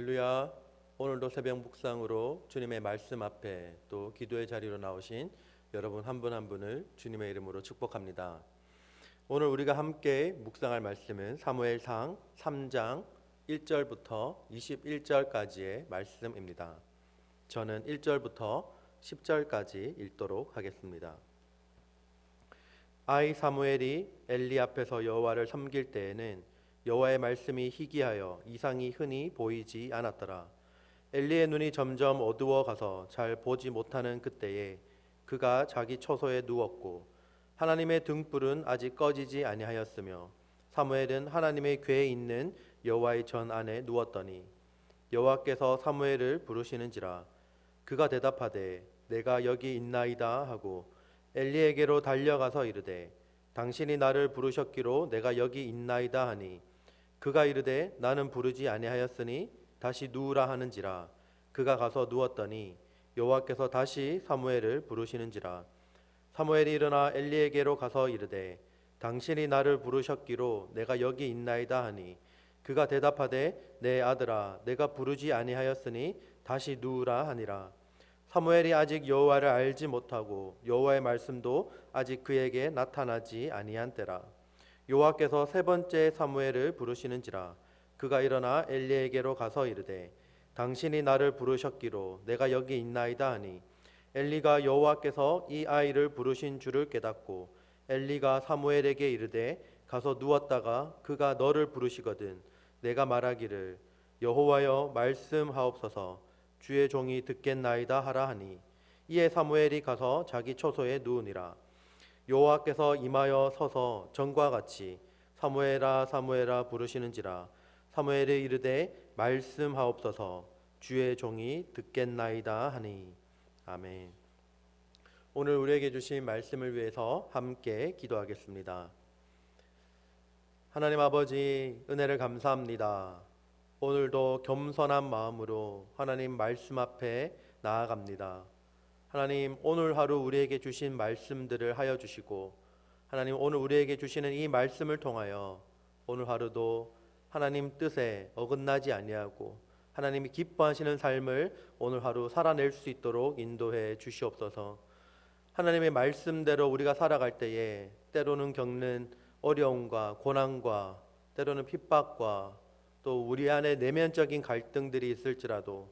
할렐루야. 오늘도 새벽 묵상으로 주님의 말씀 앞에 또 기도의 자리로 나오신 여러분 한 분 한 분을 주님의 이름으로 축복합니다. 오늘 우리가 함께 묵상할 말씀은 사무엘상 3장 1절부터 21절까지의 말씀입니다. 저는 1절부터 10절까지 읽도록 하겠습니다. 아이 사무엘이 엘리 앞에서 여호와를 섬길 때에는 여호와의 말씀이 희귀하여 이상이 흔히 보이지 않았더라. 엘리의 눈이 점점 어두워 가서 잘 보지 못하는 그때에 그가 자기 처소에 누웠고 하나님의 등불은 아직 꺼지지 아니하였으며 사무엘은 하나님의 궤에 있는 여호와의 전 안에 누웠더니 여호와께서 사무엘을 부르시는지라. 그가 대답하되 내가 여기 있나이다 하고 엘리에게로 달려가서 이르되 당신이 나를 부르셨기로 내가 여기 있나이다 하니 그가 이르되 나는 부르지 아니하였으니 다시 누우라 하는지라. 그가 가서 누웠더니 여호와께서 다시 사무엘을 부르시는지라. 사무엘이 일어나 엘리에게로 가서 이르되 당신이 나를 부르셨기로 내가 여기 있나이다 하니 그가 대답하되 내 아들아 내가 부르지 아니하였으니 다시 누우라 하니라. 사무엘이 아직 여호와를 알지 못하고 여호와의 말씀도 아직 그에게 나타나지 아니한 때라. 여호와께서 세 번째 사무엘을 부르시는지라. 그가 일어나 엘리에게로 가서 이르되 당신이 나를 부르셨기로 내가 여기 있나이다 하니 엘리가 여호와께서 이 아이를 부르신 줄을 깨닫고 엘리가 사무엘에게 이르되 가서 누웠다가 그가 너를 부르시거든 내가 말하기를 여호와여 말씀하옵소서 주의 종이 듣겠나이다 하라 하니 이에 사무엘이 가서 자기 처소에 누우니라. 여호와께서 임하여 서서 전과 같이 사무엘아 사무엘아 부르시는지라. 사무엘이 이르되 말씀하옵소서 주의 종이 듣겠나이다 하니. 아멘. 오늘 우리에게 주신 말씀을 위해서 함께 기도하겠습니다. 하나님 아버지 은혜를 감사합니다. 오늘도 겸손한 마음으로 하나님 말씀 앞에 나아갑니다. 하나님 오늘 하루 우리에게 주신 말씀들을 하여 주시고 하나님 오늘 우리에게 주시는 이 말씀을 통하여 오늘 하루도 하나님 뜻에 어긋나지 아니하고 하나님이 기뻐하시는 삶을 오늘 하루 살아낼 수 있도록 인도해 주시옵소서. 하나님의 말씀대로 우리가 살아갈 때에 때로는 겪는 어려움과 고난과 때로는 핍박과 또 우리 안에 내면적인 갈등들이 있을지라도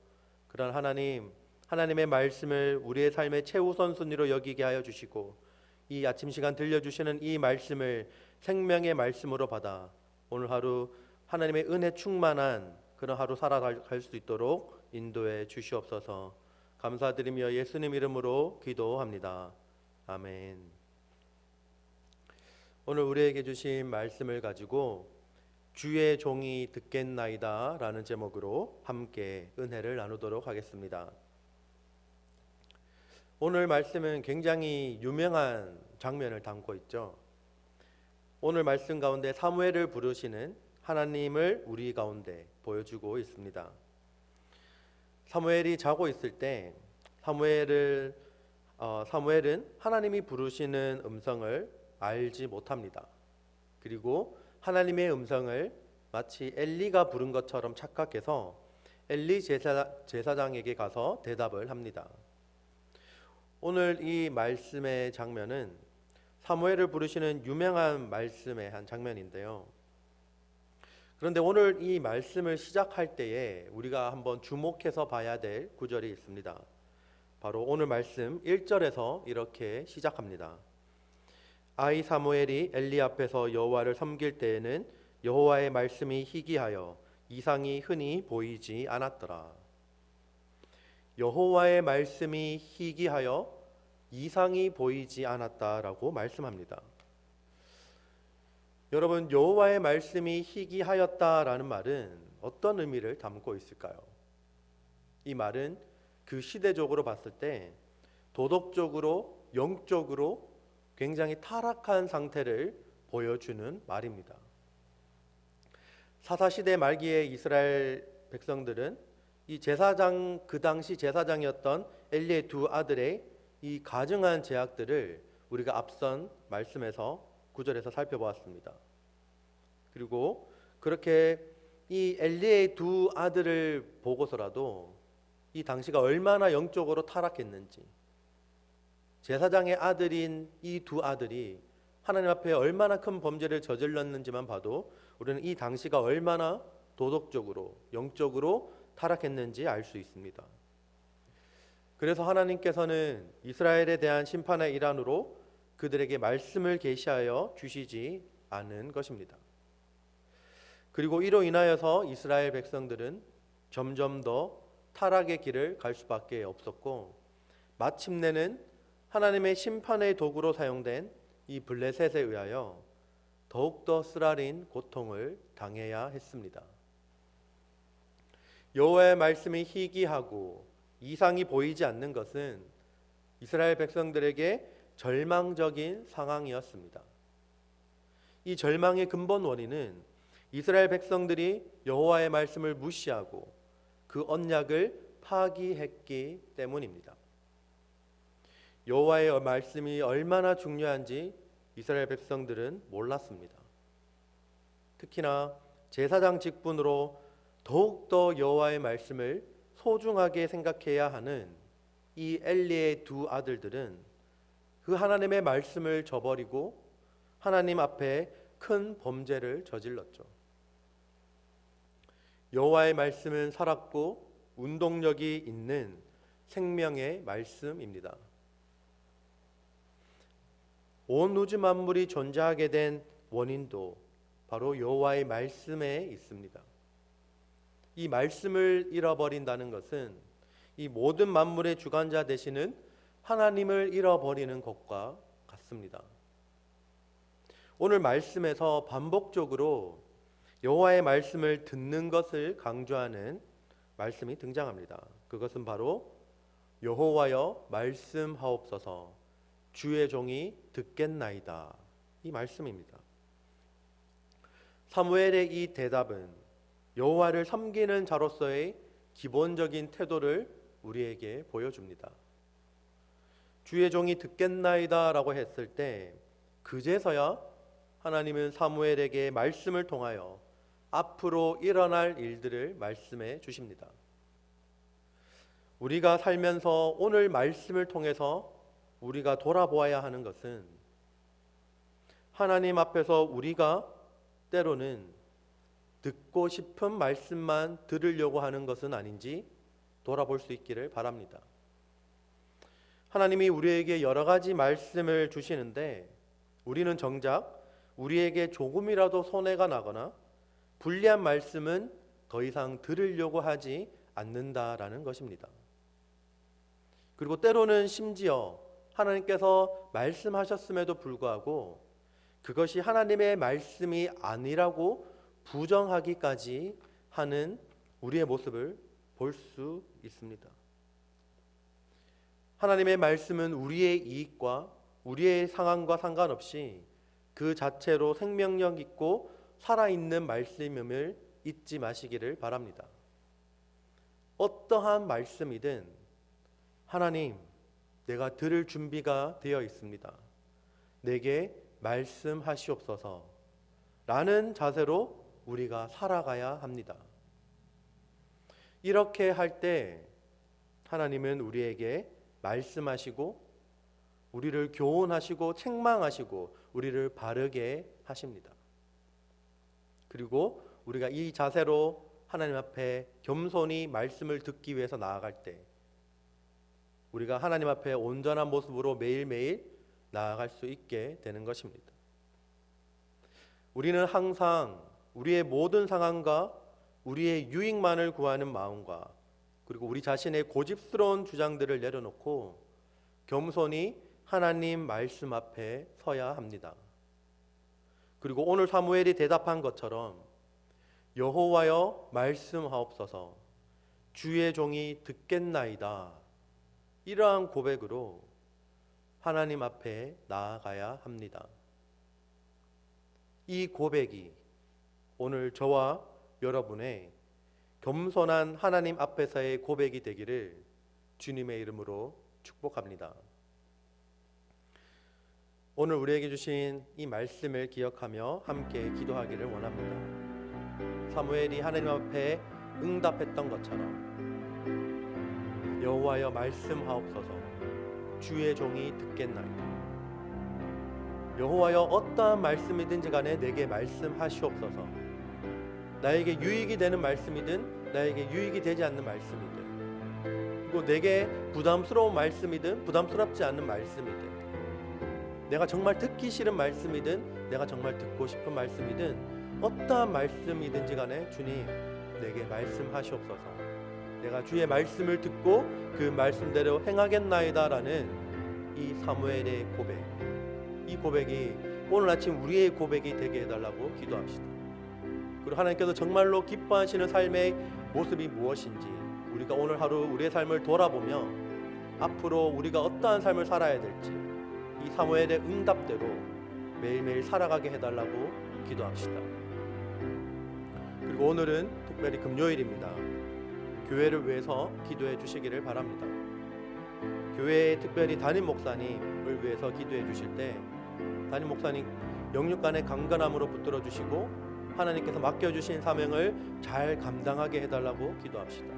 그런 하나님의 말씀을 우리의 삶의 최우선 순위로 여기게 하여 주시고 이 아침 시간 들려주시는 이 말씀을 생명의 말씀으로 받아 오늘 하루 하나님의 은혜 충만한 그런 하루 살아갈 수 있도록 인도해 주시옵소서. 감사드리며 예수님 이름으로 기도합니다. 아멘. 오늘 우리에게 주신 말씀을 가지고 주의 종이 듣겠나이다 라는 제목으로 함께 은혜를 나누도록 하겠습니다. 오늘 말씀은 굉장히 유명한 장면을 담고 있죠. 오늘 말씀 가운데 사무엘을 부르시는 하나님을 우리 가운데 보여주고 있습니다. 사무엘이 자고 있을 때 사무엘은 하나님이 부르시는 음성을 알지 못합니다. 그리고 하나님의 음성을 마치 엘리가 부른 것처럼 착각해서 엘리 제사장에게 가서 대답을 합니다. 오늘 이 말씀의 장면은 사무엘을 부르시는 유명한 말씀의 한 장면인데요. 그런데 오늘 이 말씀을 시작할 때에 우리가 한번 주목해서 봐야 될 구절이 있습니다. 바로 오늘 말씀 1절에서 이렇게 시작합니다. 아이 사무엘이 엘리 앞에서 여호와를 섬길 때에는 여호와의 말씀이 희귀하여 이상이 흔히 보이지 않았더라. 여호와의 말씀이 희귀하여 이상이 보이지 않았다라고 말씀합니다. 여러분, 여호와의 말씀이 희귀하였다라는 말은 어떤 의미를 담고 있을까요? 이 말은 그 시대적으로 봤을 때 도덕적으로 영적으로 굉장히 타락한 상태를 보여주는 말입니다. 사사시대 말기에 이스라엘 백성들은 이 제사장, 그 당시 제사장이었던 엘리의 두 아들의 이 가증한 죄악들을 우리가 앞선 말씀에서 9절에서 살펴보았습니다. 그리고 그렇게 이 엘리의 두 아들을 보고서라도 이 당시가 얼마나 영적으로 타락했는지, 제사장의 아들인 이 두 아들이 하나님 앞에 얼마나 큰 범죄를 저질렀는지만 봐도 우리는 이 당시가 얼마나 도덕적으로, 영적으로 타락했는지 알 수 있습니다. 그래서 하나님께서는 이스라엘에 대한 심판의 일환으로 그들에게 말씀을 계시하여 주시지 않은 것입니다. 그리고 이로 인하여서 이스라엘 백성들은 점점 더 타락의 길을 갈 수밖에 없었고, 마침내는 하나님의 심판의 도구로 사용된 이 블레셋에 의하여 더욱더 쓰라린 고통을 당해야 했습니다. 여호와의 말씀이 희귀하고 이상이 보이지 않는 것은 이스라엘 백성들에게 절망적인 상황이었습니다. 이 절망의 근본 원인은 이스라엘 백성들이 여호와의 말씀을 무시하고 그 언약을 파기했기 때문입니다. 여호와의 말씀이 얼마나 중요한지 이스라엘 백성들은 몰랐습니다. 특히나 제사장 직분으로 더욱더 여호와의 말씀을 소중하게 생각해야 하는 이 엘리의 두 아들들은 그 하나님의 말씀을 저버리고 하나님 앞에 큰 범죄를 저질렀죠. 여호와의 말씀은 살았고 운동력이 있는 생명의 말씀입니다. 온 우주 만물이 존재하게 된 원인도 바로 여호와의 말씀에 있습니다. 이 말씀을 잃어버린다는 것은 이 모든 만물의 주관자 되시는 하나님을 잃어버리는 것과 같습니다. 오늘 말씀에서 반복적으로 여호와의 말씀을 듣는 것을 강조하는 말씀이 등장합니다. 그것은 바로 여호와여 말씀하옵소서 주의 종이 듣겠나이다, 이 말씀입니다. 사무엘의 이 대답은 여호와를 섬기는 자로서의 기본적인 태도를 우리에게 보여줍니다. 주의 종이 듣겠나이다 라고 했을 때 그제서야 하나님은 사무엘에게 말씀을 통하여 앞으로 일어날 일들을 말씀해 주십니다. 우리가 살면서 오늘 말씀을 통해서 우리가 돌아보아야 하는 것은 하나님 앞에서 우리가 때로는 듣고 싶은 말씀만 들으려고 하는 것은 아닌지 돌아볼 수 있기를 바랍니다. 하나님이 우리에게 여러 가지 말씀을 주시는데 우리는 정작 우리에게 조금이라도 손해가 나거나 불리한 말씀은 더 이상 들으려고 하지 않는다라는 것입니다. 그리고 때로는 심지어 하나님께서 말씀하셨음에도 불구하고 그것이 하나님의 말씀이 아니라고 부정하기까지 하는 우리의 모습을 볼 수 있습니다. 하나님의 말씀은 우리의 이익과 우리의 상황과 상관없이 그 자체로 생명력 있고 살아있는 말씀임을 잊지 마시기를 바랍니다. 어떠한 말씀이든 하나님, 내가 들을 준비가 되어 있습니다. 내게 말씀하시옵소서 라는 자세로 우리가 살아가야 합니다. 이렇게 할 때 하나님은 우리에게 말씀하시고 우리를 교훈하시고 책망하시고 우리를 바르게 하십니다. 그리고 우리가 이 자세로 하나님 앞에 겸손히 말씀을 듣기 위해서 나아갈 때 우리가 하나님 앞에 온전한 모습으로 매일매일 나아갈 수 있게 되는 것입니다. 우리는 항상 우리의 모든 상황과 우리의 유익만을 구하는 마음과 그리고 우리 자신의 고집스러운 주장들을 내려놓고 겸손히 하나님 말씀 앞에 서야 합니다. 그리고 오늘 사무엘이 대답한 것처럼 여호와여 말씀하옵소서 주의 종이 듣겠나이다, 이러한 고백으로 하나님 앞에 나아가야 합니다. 이 고백이 오늘 저와 여러분의 겸손한 하나님 앞에서의 고백이 되기를 주님의 이름으로 축복합니다. 오늘 우리에게 주신 이 말씀을 기억하며 함께 기도하기를 원합니다. 사무엘이 하나님 앞에 응답했던 것처럼 여호와여 말씀하옵소서 주의 종이 듣겠나이다. 여호와여 어떠한 말씀이든지 간에 내게 말씀하시옵소서. 나에게 유익이 되는 말씀이든 나에게 유익이 되지 않는 말씀이든, 그리고 내게 부담스러운 말씀이든 부담스럽지 않는 말씀이든, 내가 정말 듣기 싫은 말씀이든 내가 정말 듣고 싶은 말씀이든 어떠한 말씀이든지 간에 주님 내게 말씀하시옵소서. 내가 주의 말씀을 듣고 그 말씀대로 행하겠나이다 라는 이 사무엘의 고백, 이 고백이 오늘 아침 우리의 고백이 되게 해달라고 기도합시다. 그리고 하나님께서 정말로 기뻐하시는 삶의 모습이 무엇인지 우리가 오늘 하루 우리의 삶을 돌아보며 앞으로 우리가 어떠한 삶을 살아야 될지 이 사무엘의 응답대로 매일매일 살아가게 해달라고 기도합시다. 그리고 오늘은 특별히 금요일입니다. 교회를 위해서 기도해 주시기를 바랍니다. 교회에 특별히 담임 목사님을 위해서 기도해 주실 때 담임 목사님 영육간의 강건함으로 붙들어 주시고 하나님께서 맡겨주신 사명을 잘 감당하게 해달라고 기도합시다.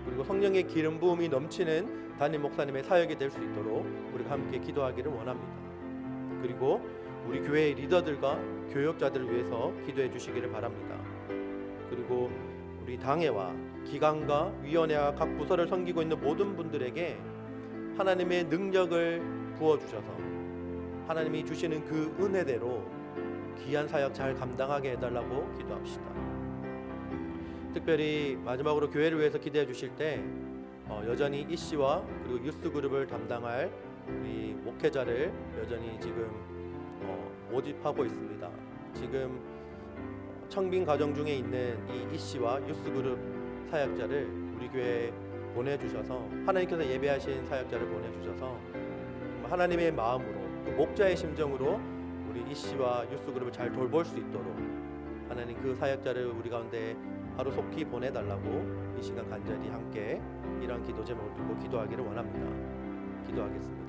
그리고 성령의 기름 부음이 넘치는 담임 목사님의 사역이 될 수 있도록 우리가 함께 기도하기를 원합니다. 그리고 우리 교회의 리더들과 교역자들을 위해서 기도해 주시기를 바랍니다. 그리고 우리 당회와 기관과 위원회와 각 부서를 섬기고 있는 모든 분들에게 하나님의 능력을 부어주셔서 하나님이 주시는 그 은혜대로 귀한 사역 잘 감당하게 해달라고 기도합시다. 특별히 마지막으로 교회를 위해서 기도해 주실 때 여전히 이씨와 그리고 유스그룹을 담당할 우리 목회자를 여전히 지금 모집하고 있습니다. 지금 청빙 과정 중에 있는 이 이씨와 유스그룹 사역자를 우리 교회에 보내주셔서 하나님께서 예배하신 사역자를 보내주셔서 하나님의 마음으로 그 목자의 심정으로 우리 이씨와 유스그룹을 잘 돌볼 수 있도록 하나님 그 사역자를 우리 가운데 하루속히 보내달라고 이 시간 간절히 함께 이런 기도 제목을 두고 기도하기를 원합니다. 기도하겠습니다.